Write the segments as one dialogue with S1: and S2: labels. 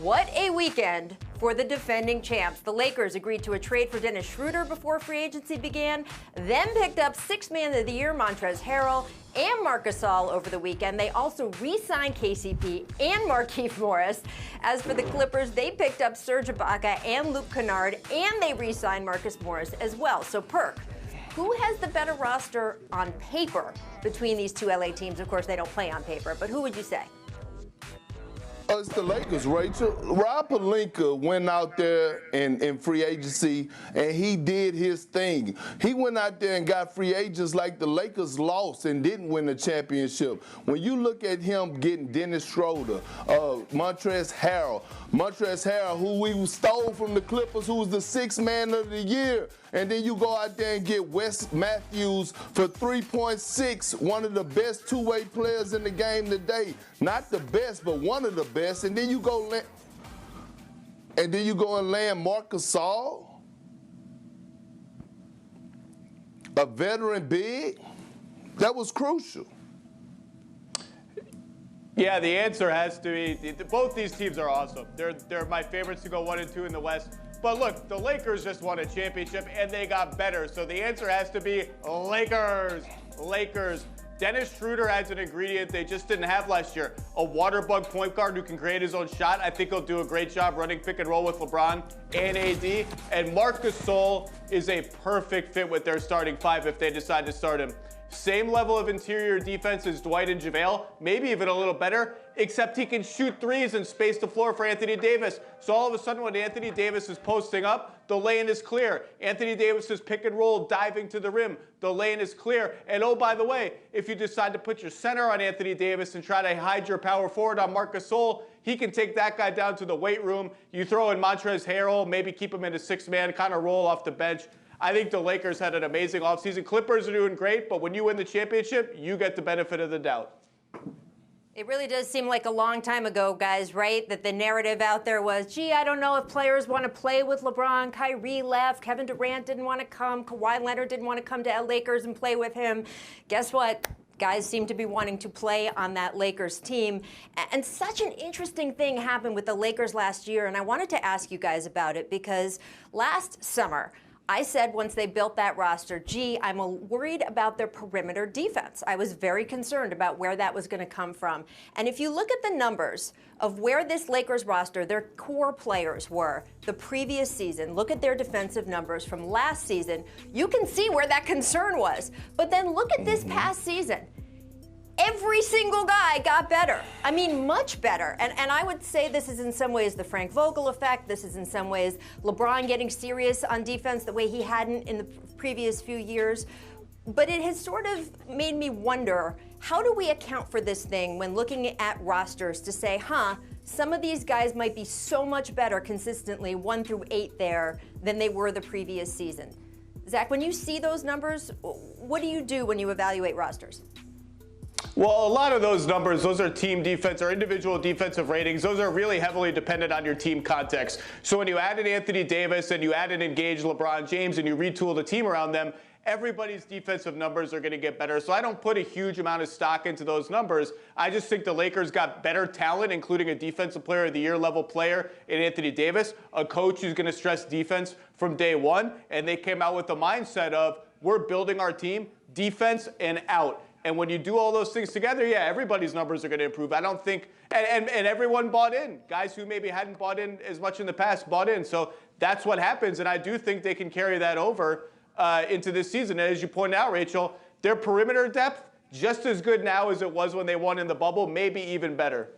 S1: What a weekend for the defending champs. The Lakers agreed to a trade for Dennis Schroeder before free agency began, then picked up Sixth Man of the Year Montrezl Harrell and Marc Gasol over the weekend. They also re-signed KCP and Markieff Morris. As for the Clippers, they picked up Serge Ibaka and Luke Kennard, and they re-signed Marcus Morris as well. So, Perk, who has the better roster on paper between these two LA teams? Of course, they don't play on paper, but who would you say?
S2: It's the Lakers, Rachel. Rob Pelinka went out there in free agency, and he did his thing. He went out there and got free agents like the Lakers lost and didn't win the championship. When you look at him getting Dennis Schroeder, Montrezl Harrell, who we stole from the Clippers, who was the Sixth Man of the Year, and then you go out there and get Wes Matthews for 3.6, one of the best two-way players in the game today. Not the best, but one of the best. And then you go and land Marc Gasol, a veteran big. That was crucial.
S3: Yeah, the answer has to be both these teams are awesome. They're my favorites to go 1 and 2 in the West. But look, the Lakers just won a championship and they got better. So the answer has to be Lakers. Lakers. Dennis Schroeder adds an ingredient they just didn't have last year. A water bug point guard who can create his own shot. I think he'll do a great job running pick and roll with LeBron and AD. And Marc Gasol is a perfect fit with their starting five if they decide to start him. Same level of interior defense as Dwight and JaVale, maybe even a little better, except he can shoot threes and space the floor for Anthony Davis. So all of a sudden when Anthony Davis is posting up, the lane is clear. Anthony Davis's pick and roll diving to the rim, the lane is clear. And oh, by the way, if you decide to put your center on Anthony Davis and try to hide your power forward on Marc Gasol, he can take that guy down to the weight room. You throw in Montrezl Harrell, maybe keep him in a six-man kind of roll off the bench. I think the Lakers had an amazing offseason. Clippers are doing great, but when you win the championship, you get the benefit of the doubt.
S1: It really does seem like a long time ago, guys, right? That the narrative out there was, gee, I don't know if players want to play with LeBron. Kyrie left. Kevin Durant didn't want to come. Kawhi Leonard didn't want to come to Lakers and play with him. Guess what? Guys seem to be wanting to play on that Lakers team. And such an interesting thing happened with the Lakers last year, and I wanted to ask you guys about it because last summer, I said once they built that roster, gee, I'm worried about their perimeter defense. I was very concerned about where that was going to come from. And if you look at the numbers of where this Lakers roster, their core players were the previous season, look at their defensive numbers from last season, you can see where that concern was. But then look at this past season. Every single guy got better. I mean, much better. And I would say this is in some ways the Frank Vogel effect. This is in some ways LeBron getting serious on defense the way he hadn't in the previous few years. But it has sort of made me wonder, how do we account for this thing when looking at rosters to say, some of these guys might be so much better consistently 1 through 8 there than they were the previous season. Zach, when you see those numbers, what do you do when you evaluate rosters?
S3: Well, a lot of those numbers, those are team defense or individual defensive ratings. Those are really heavily dependent on your team context. So when you add in Anthony Davis and you add in engaged LeBron James and you retool the team around them, everybody's defensive numbers are going to get better. So I don't put a huge amount of stock into those numbers. I just think the Lakers got better talent, including a defensive player of the year level player in Anthony Davis, a coach who's going to stress defense from day one. And they came out with the mindset of, we're building our team defense and out. And when you do all those things together, yeah, everybody's numbers are going to improve. I don't think, and everyone bought in. Guys who maybe hadn't bought in as much in the past bought in. So that's what happens. And I do think they can carry that over into this season. And as you pointed out, Rachel, their perimeter depth, just as good now as it was when they won in the bubble, maybe even better.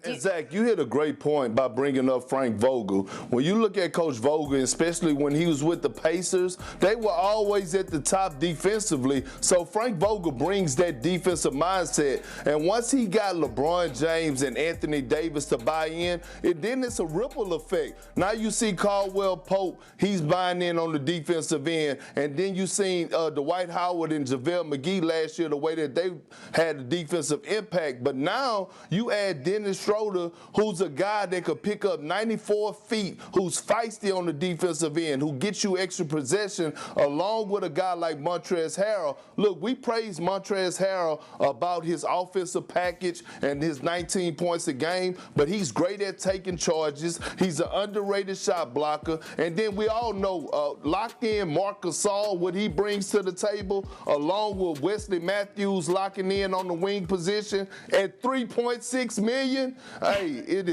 S2: And Zach, you hit a great point by bringing up Frank Vogel. When you look at Coach Vogel, especially when he was with the Pacers, they were always at the top defensively. So Frank Vogel brings that defensive mindset. And once he got LeBron James and Anthony Davis to buy in, then it's a ripple effect. Now you see Caldwell Pope, he's buying in on the defensive end. And then you seen Dwight Howard and JaVale McGee last year, the way that they had a defensive impact. But now you add Dennis Dennis Schroeder, who's a guy that could pick up 94 feet, who's feisty on the defensive end, who gets you extra possession, along with a guy like Montrezl Harrell. Look, we praise Montrezl Harrell about his offensive package and his 19 points a game, but he's great at taking charges. He's an underrated shot blocker. And then we all know locked in Marc Gasol, what he brings to the table, along with Wesley Matthews locking in on the wing position at $3.6 million. Hey, it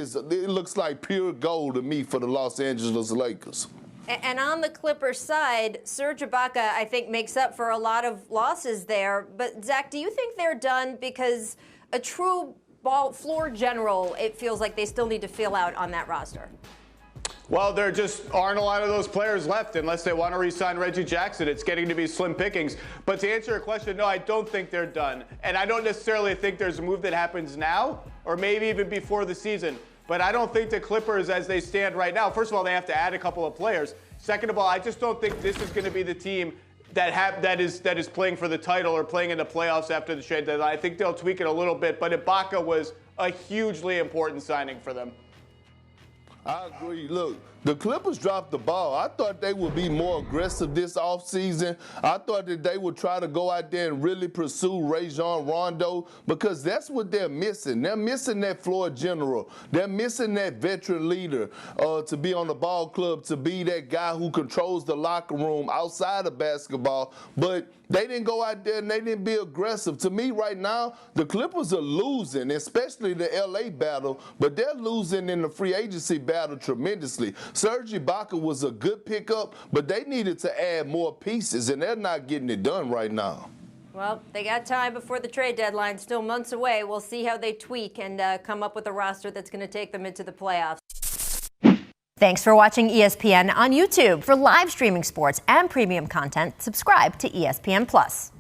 S2: looks like pure gold to me for the Los Angeles Lakers.
S1: And on the Clippers side, Serge Ibaka, I think, makes up for a lot of losses there. But, Zach, do you think they're done? Because a true ball floor general, it feels like they still need to fill out on that roster.
S3: Well, there just aren't a lot of those players left unless they want to re-sign Reggie Jackson. It's getting to be slim pickings. But to answer your question, no, I don't think they're done. And I don't necessarily think there's a move that happens now or maybe even before the season. But I don't think the Clippers, as they stand right now, first of all, they have to add a couple of players. Second of all, I just don't think this is going to be the team that is playing for the title or playing in the playoffs after the trade deadline. I think they'll tweak it a little bit, but Ibaka was a hugely important signing for them.
S2: I agree. Look, the Clippers dropped the ball. I thought they would be more aggressive this offseason. I thought that they would try to go out there and really pursue Rajon Rondo because that's what they're missing. They're missing that floor general. They're missing that veteran leader to be on the ball club, to be that guy who controls the locker room outside of basketball. But they didn't go out there and they didn't be aggressive. To me right now, the Clippers are losing, especially the LA battle, but they're losing in the free agency battle tremendously. Serge Ibaka was a good pickup, but they needed to add more pieces, and they're not getting it done right now.
S1: Well, they got time before the trade deadline, still months away. We'll see how they tweak and come up with a roster that's going to take them into the playoffs. Thanks for watching ESPN on YouTube. For live streaming sports and premium content, subscribe to ESPN+.